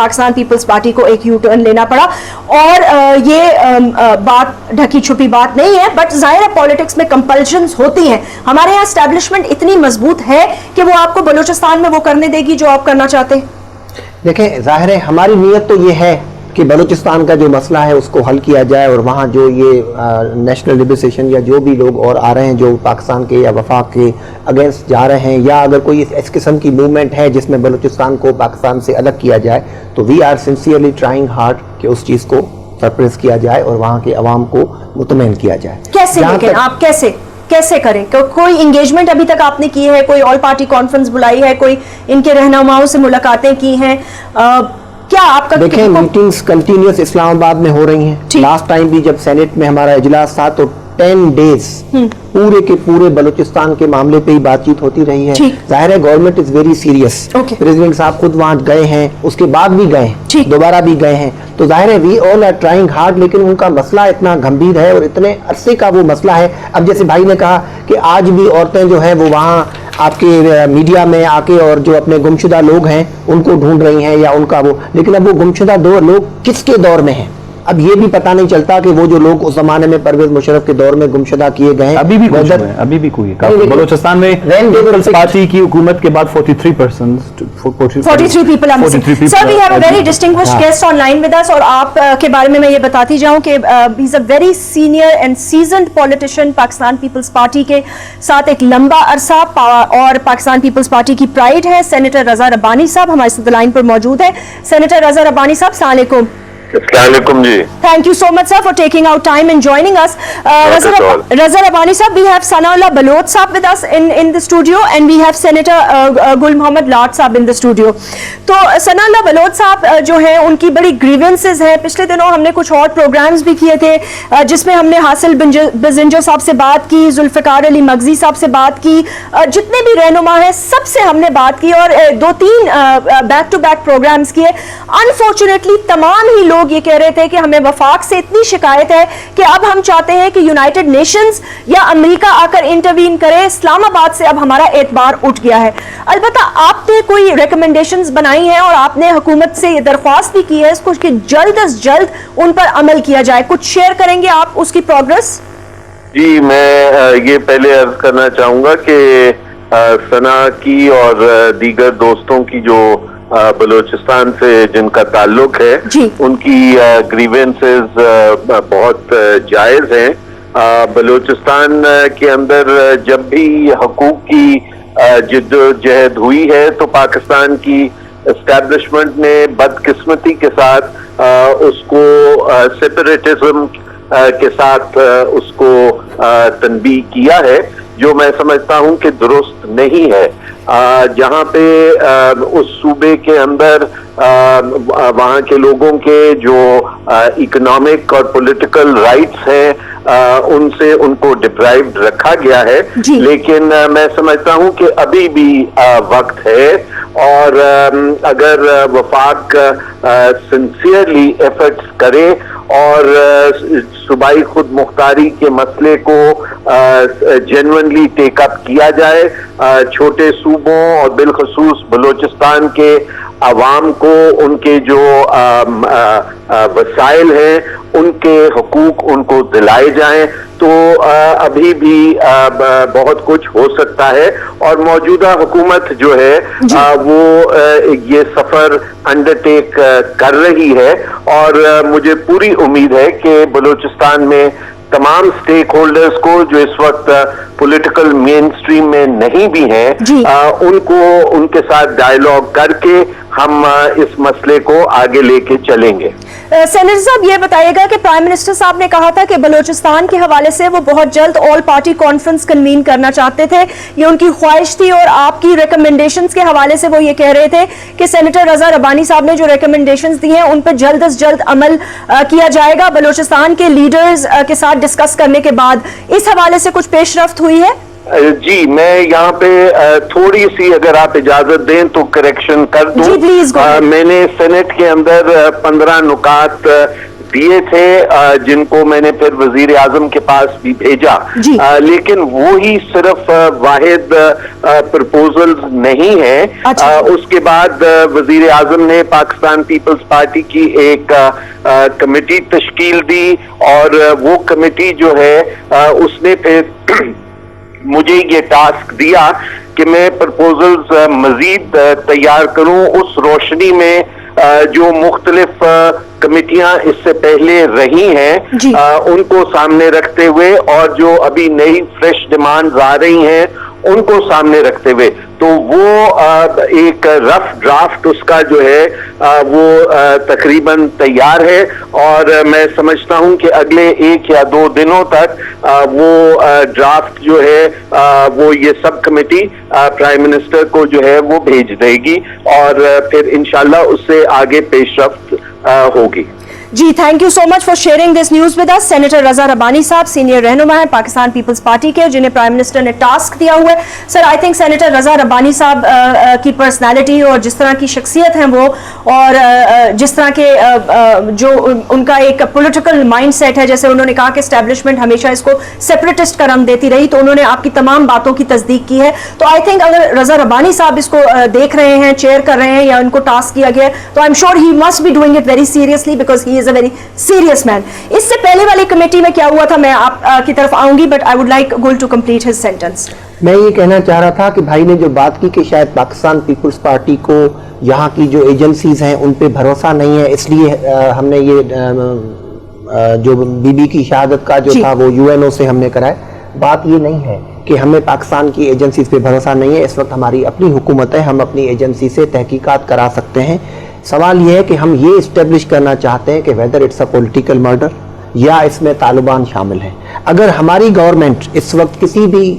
Pakistan Peoples party کو ایک you turn لینا پڑا. اور یہ بات ڈھکی چھپی بات نہیں ہے, بٹ ظاہر ہے پالیٹکس میں کمپلشنز ہوتی ہیں. ہمارے یہاں اسٹیبلشمنٹ اتنی مضبوط ہے کہ وہ آپ کو بلوچستان میں وہ کرنے دے گی جو آپ کرنا چاہتے ہیں. دیکھیں, ظاہر ہے ہماری نیت تو یہ ہے کہ بلوچستان کا جو مسئلہ ہے اس کو حل کیا جائے, اور وہاں جو یہ نیشنل لبریشن یا جو بھی لوگ اور آ رہے ہیں جو پاکستان کے یا وفاق کے اگینسٹ جا رہے ہیں, یا اگر کوئی اس قسم کی موومنٹ ہے جس میں بلوچستان کو پاکستان سے الگ کیا جائے, تو we are sincerely trying hard کہ اس چیز کو سرپریس کیا جائے اور وہاں کے عوام کو مطمئن کیا جائے. کیسے, لیکن آپ کیسے کریں؟ کوئی انگیجمنٹ ابھی تک آپ نے کی ہے, کوئی آل پارٹی کانفرنس بلائی ہے, کوئی ان کے رہنماؤں سے ملاقاتیں کی ہیں؟ کیا آپ کا دیکھیں میٹنگز کنٹینیوس اسلام آباد میں ہو رہی ہیں. لاسٹ ٹائم بھی جب سینٹ میں ہمارا اجلاس تھا تو 10 days پورے کے پورے بلوچستان کے معاملے پہ ہی بات چیت ہوتی رہی ہے. ظاہر ہے government is very serious. President صاحب خود وہاں گئے ہیں, اس کے بعد بھی گئے ہیں, دوبارہ بھی گئے ہیں. تو ظاہر ہے وی آل آر ٹرائنگ ہارڈ, لیکن ان کا مسئلہ اتنا گمبھیر ہے اور اتنے عرصے کا وہ مسئلہ ہے. اب جیسے بھائی نے کہا کہ آج بھی عورتیں جو ہیں وہ وہاں آپ کے میڈیا میں آ کے اور جو اپنے گمشدہ لوگ ہیں ان کو ڈھونڈ رہی ہیں یا ان کا وہ, لیکن اب وہ گمشدہ لوگ کس کے دور میں ہیں اب یہ بھی پتہ نہیں چلتا کہ وہ جو لوگ اس زمانے میں پرویز مشرف کے دور میں گمشدہ کیے گئے ہیں ابھی بھی کوئی بلوچستان میں پیپلز پارٹی کی حکومت کے بعد 43 people are missing. Sir, we have a very distinguished guest online with us, اور آپ کے بارے میں یہ بتاتی جاؤں کہ he's a very senior and seasoned politician. Pakistan Peoples Party کے ساتھ ایک لمبا عرصہ, اور پاکستان پیپلز پارٹی کی پرائڈ ہے. سینیٹر رضا ربانی صاحب ہمارے ساتھ لائن پر موجود ہے. سینیٹر رضا ربانی صاحب, السلام علیکم. السلام علیکم جی. Thank you so much sir for taking out time and joining us. Raza Rabbani sahab, we have Sanallah Baloch sahab with us in the studio, and we have Senator Gul Mohammad Lat sahab in the studio. تو Sanallah Baloch صاحب جو ہیں ان کی بڑی grievances ہیں. پچھلے دنوں ہم نے کچھ اور پروگرامز بھی کیے تھے جس میں ہم نے حاصل بزنجو صاحب سے بات کی, ذوالفقار علی مغزی صاحب سے بات کی, جتنے بھی رہنما ہیں سب سے ہم نے بات کی, اور 2-3 بیک ٹو بیک پروگرامز کیے. انفارچونیٹلی تمام ہی لوگ یہ کہہ رہے تھے کہ ہمیں وفاق سے اتنی شکایت ہے کہ اب ہم چاہتے ہیں کہ یونائٹڈ نیشنز یا امریکہ آ کر انٹروین کرے. اسلام آباد سے اب ہمارا اعتبار اٹھ گیا ہے. البتہ آپ نے کوئی ریکمنڈیشنز بنائی ہیں اور آپ نے حکومت سے یہ درخواست بھی کی ہے اس کو کہ جلد از جلد ان پر عمل کیا جائے. کچھ شیئر کریں گے آپ اس کی پروگرس؟ جی, میں یہ پہلے عرض کرنا چاہوں گا کہ ثنا کی اور دیگر دوستوں کی جو بلوچستان سے جن کا تعلق ہے ان کی گریونسز بہت جائز ہیں. بلوچستان کے اندر جب بھی حقوق کی جد و جہد ہوئی ہے تو پاکستان کی اسٹیبلشمنٹ نے بدقسمتی کے ساتھ اس کو سیپریٹزم کے ساتھ اس کو تنبیہ کیا ہے, جو میں سمجھتا ہوں کہ درست نہیں ہے. جہاں پہ اس صوبے کے اندر وہاں کے لوگوں کے جو اکنامک اور پولیٹیکل رائٹس ہیں ان سے ان کو ڈپرائیوڈ رکھا گیا ہے, لیکن میں سمجھتا ہوں کہ ابھی بھی وقت ہے, اور اگر وفاق سنسیئرلی ایفرٹس کرے اور صوبائی خود مختاری کے مسئلے کو جینوئنلی ٹیک اپ کیا جائے, چھوٹے صوبوں اور بالخصوص بلوچستان کے عوام کو ان کے جو وسائل ہیں ان کے حقوق ان کو دلائے جائیں, تو ابھی بھی بہت کچھ ہو سکتا ہے. اور موجودہ حکومت جو ہے وہ یہ سفر انڈرٹیک کر رہی ہے, اور مجھے پوری امید ہے کہ بلوچستان میں تمام سٹیک ہولڈرز کو جو اس وقت پولیٹیکل مین سٹریم میں نہیں بھی ہیں ان کو ان کے ساتھ ڈائیلاگ کر کے ہم اس مسئلے کو آگے لے کے چلیں گے. سینیٹر صاحب یہ بتائیے گا کہ پرائم منسٹر صاحب نے کہا تھا کہ بلوچستان کے حوالے سے وہ بہت جلد آل پارٹی کانفرنس کنوین کرنا چاہتے تھے, یہ ان کی خواہش تھی, اور آپ کی ریکمنڈیشنز کے حوالے سے وہ یہ کہہ رہے تھے کہ سینیٹر رضا ربانی صاحب نے جو ریکمنڈیشنز دی ہیں ان پہ جلد از جلد عمل کیا جائے گا بلوچستان کے لیڈرز کے ساتھ ڈسکس کرنے کے بعد. اس حوالے سے کچھ پیش رفت ہوئی ہے؟ جی, میں یہاں پہ تھوڑی سی اگر آپ اجازت دیں تو کریکشن کر دوں. میں نے سینٹ کے اندر 15 نکات दिए थे, जिनको मैंने फिर वजीर आजम के पास भी भेजा, लेकिन वो ही सिर्फ वाहिद प्रपोजल्स नहीं है। उसके बाद वजीर आजम ने पाकिस्तान पीपल्स पार्टी की एक कमेटी तश्कील दी, और वो कमेटी जो है उसने फिर मुझे ये टास्क दिया कि मैं प्रपोजल्स मजीद तैयार करूं उस रोशनी में जो मुख्तलिफ कमिटियां इससे पहले रही हैं उनको सामने रखते हुए, और जो अभी नई फ्रेश डिमांड्स आ रही हैं उनको सामने रखते हुए। तो वो एक रफ ड्राफ्ट उसका जो है वो तकरीबन तैयार है, और मैं समझता हूं कि अगले 1 या 2 दिनों तक वो ड्राफ्ट जो है वो ये सब कमेटी प्राइम मिनिस्टर को जो है वो भेज देगी, और फिर इंशाल्लाह उससे आगे पेशरफ्त होगी। जी, thank you so much for sharing this news with us. Senator Raza Rabbani साहब सीनियर रहनुमा हैं पाकिस्तान पीपल्स पार्टी के, जिन्हें प्राइम मिनिस्टर ने टास्क दिया हुआ है। Sir, I think senator Raza Rabbani साहब की पर्सनालिटी और जिस तरह की शख्सियत हैं वो, और जिस तरह के जो उनका एक पॉलिटिकल माइंडसेट है, जैसे उन्होंने कहा कि एस्टैब्लिशमेंट हमेशा इसको सेपरेटिस्ट का रंग देती रही, तो उन्होंने आपकी तमाम बातों की तस्दीक की है। तो आई थिंक अगर रजा रबानी साहब इसको देख रहे हैं, चेयर कर रहे हैं, या उनको टास्क किया गया है, तो I am sure he must be doing it very seriously, because he is a very serious man. इससे पहले वाली कमेटी में क्या हुआ था, मैं आप की तरफ आऊंगी, बट आई वुड लाइक गुल टू कंप्लीट हिज सेंटेंस। मैं ये कहना चाह रहा था कि भाई ने जो बात की कि शायद पाकिस्तान पीपल्स पार्टी को यहाँ की जो एजेंसीज हैं उन पे भरोसा नहीं है, इसलिए हमने ये जो बीबी की शहादत का जो था वो यूएनओ से हमने कराया। बात ये नहीं है कि हमें पाकिस्तान की एजेंसीज पे भरोसा नहीं है। इस वक्त हमारी अपनी हुकूमत है, हम अपनी एजेंसी से तहकीकात करा सकते हैं। सवाल ये है कि हम ये इस्टेब्लिश करना चाहते हैं कि whether it's a political murder या इसमें तालिबान शामिल है। अगर हमारी गवर्नमेंट इस वक्त किसी भी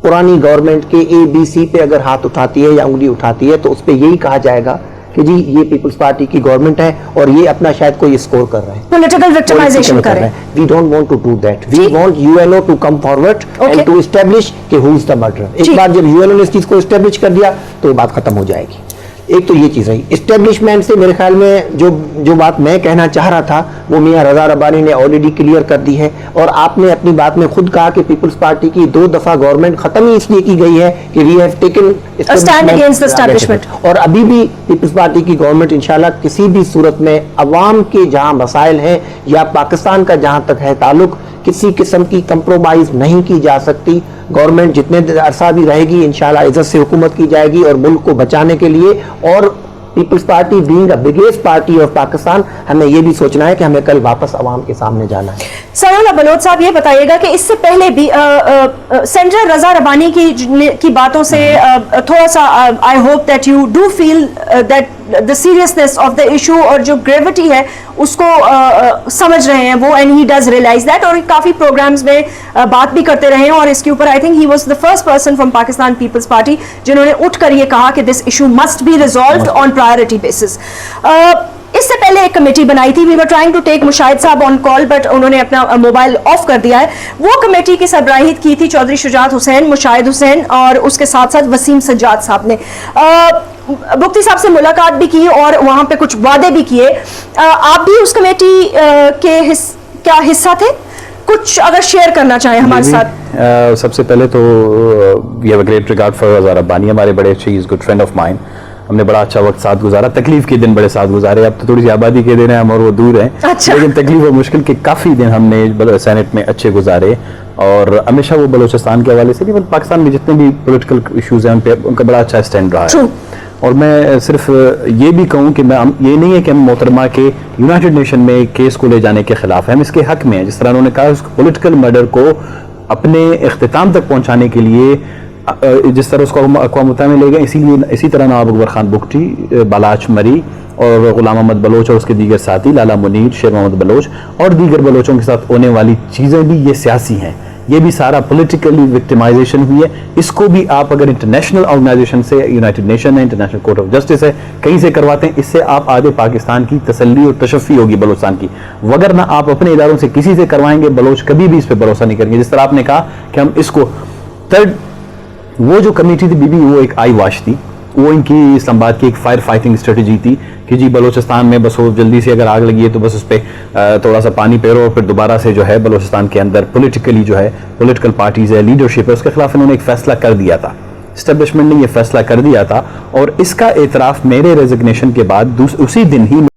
पुरानी गवर्नमेंट के ABC पे अगर हाथ उठाती है या उंगली उठाती है, तो उस पर यही कहा जाएगा कि जी ये पीपल्स पार्टी की गवर्नमेंट है और ये अपना शायद कोई स्कोर कर रहे हैं, पॉलिटिकल विक्टिमाइजेशन कर रहे हैं। We don't want to do that. We want UNO to come forward and to establish कि हु इज द मर्डरर। एक बार जब UNO ने इस चीज को एस्टेब्लिश कर दिया तो बात खत्म हो जाएगी। एक तो ये चीज़ रही इस्टेब्लिशमेंट से। मेरे ख्याल में जो बात मैं कहना चाह रहा था वो मियां रजा रबानी ने ऑलरेडी क्लियर कर दी है, और आपने अपनी बात में खुद कहा कि पीपल्स पार्टी की 2 दफा गवर्नमेंट खत्म ही इसलिए की गई है कि we have taken stand against the establishment, और अभी भी पीपल्स पार्टी की गवर्नमेंट इंशाल्लाह किसी भी सूरत में अवाम के जहां मसाइल हैं या पाकिस्तान का जहां तक है ताल्लुक, किसी किस्म की कंप्रोमाइज नहीं की जा सकती। गवर्नमेंट जितने अरसा भी रहेगी इंशाल्लाह इज्जत से हुकूमत की जाएगी, और मुल्क को बचाने के लिए, और Peoples Party being the biggest party of Pakistan, हमें ये भी सोचना है कि हमें कल वापस अवाम के सामने जाना है। सनाउल्लाह बलोच साहब, ये बताइएगा कि इससे पहले भी सेनेटर रजा रबानी की बातों से थोड़ा सा I hope that you do feel that the seriousness of the issue और जो ग्रेविटी है उसको समझ रहे हैं वो, and he does realise that, और काफ़ी प्रोग्राम्स में बात भी करते रहे हैं, और इसके ऊपर I think he was the first person from Pakistan Peoples Party जिन्होंने उठकर ये कहा कि this issue must be resolved on priority basis. इससे पहले एक कमेटी बनाई थी, we were trying to take Mushahid साहब ऑन कॉल, बट उन्होंने अपना मोबाइल ऑफ कर दिया है। वो कमेटी की सरबराहियत की थी चौधरी शुजात हुसैन, मुशाहिद हुसैन, और उसके साथ साथ वसीम सज्जाद साहब ने। मुफ्ती साहब से मुलाकात भी की और वहां पे कुछ वादे भी किए। आप भी उस कमेटी के क्या हिस्सा थे? कुछ अगर शेयर करना चाहें हमारे साथ। सबसे पहले तो we have a great regard for Raza Rabbani, हमारे बड़े अच्छे, is good friend of mine. हमने बड़ा अच्छा वक्त साथ गुजारा, तकलीफ के दिन बड़े साथ गुजारे। अब तो थोड़ी सी आबादी के दिन है हम और वो दूर हैं, अच्छा। लेकिन तकलीफ और मुश्किल के काफ़ी दिन हमने सेनेट में अच्छे गुजारे, और हमेशा वो बलोचिस्तान के हवाले से नहीं बल्कि पाकिस्तान में जितने भी पॉलिटिकल इशूज़ हैं उन पर उनका बड़ा अच्छा स्टैंड रहा है। और मैं सिर्फ ये भी कहूँ कि ये नहीं है कि हम मोहतरमा के यूनाइटेड नेशन में केस को ले जाने के खिलाफ हैं, हम इसके हक में हैं। जिस तरह उन्होंने कहा उस पॉलिटिकल मर्डर को अपने इख्तिताम तक पहुँचाने के लिए जिस तरह उसको अक़वाम मुत्तहिदा में ले गए, इसी तरह नवाब अकबर खान बुगटी, बालाच मरी और गुलाम अहमद बलोच और उसके दीगर साथी लाला मुनीर, शेर मोहम्मद बलोच और दीगर बलोचों के साथ होने वाली चीज़ें भी ये सियासी हैं। ये भी सारा पॉलिटिकली विक्टिमाइजेशन हुई है। इसको भी आप अगर इंटरनेशनल ऑर्गेनाइजेशन से, यूनाइटेड नेशन है, इंटरनेशनल कोर्ट ऑफ जस्टिस है, कहीं से करवाते हैं, इससे आप आधे पाकिस्तान की तसल्ली और तशफ़ी होगी बलोचिस्तान की। वगर ना आप अपने इदारों से किसी से करवाएंगे, बलोच कभी भी इस पर भरोसा नहीं करेंगे। जिस तरह आपने कहा कि हम इसको वो जो कमेटी थी बीबी, वो एक आई वाश थी, وہ ان کی اسلام آباد کی ایک فائر فائٹنگ اسٹریٹجی تھی کہ جی بلوچستان میں بس وہ جلدی سے اگر آگ لگی ہے تو بس اس پہ تھوڑا سا پانی پھیرو اور پھر دوبارہ سے جو ہے بلوچستان کے اندر پولیٹیکلی جو ہے پولیٹیکل پارٹیز ہے لیڈرشپ ہے اس کے خلاف انہوں نے ایک فیصلہ کر دیا تھا. اسٹیبلشمنٹ نے یہ فیصلہ کر دیا تھا اور اس کا اعتراف میرے ریزگنیشن کے بعد اسی دن ہی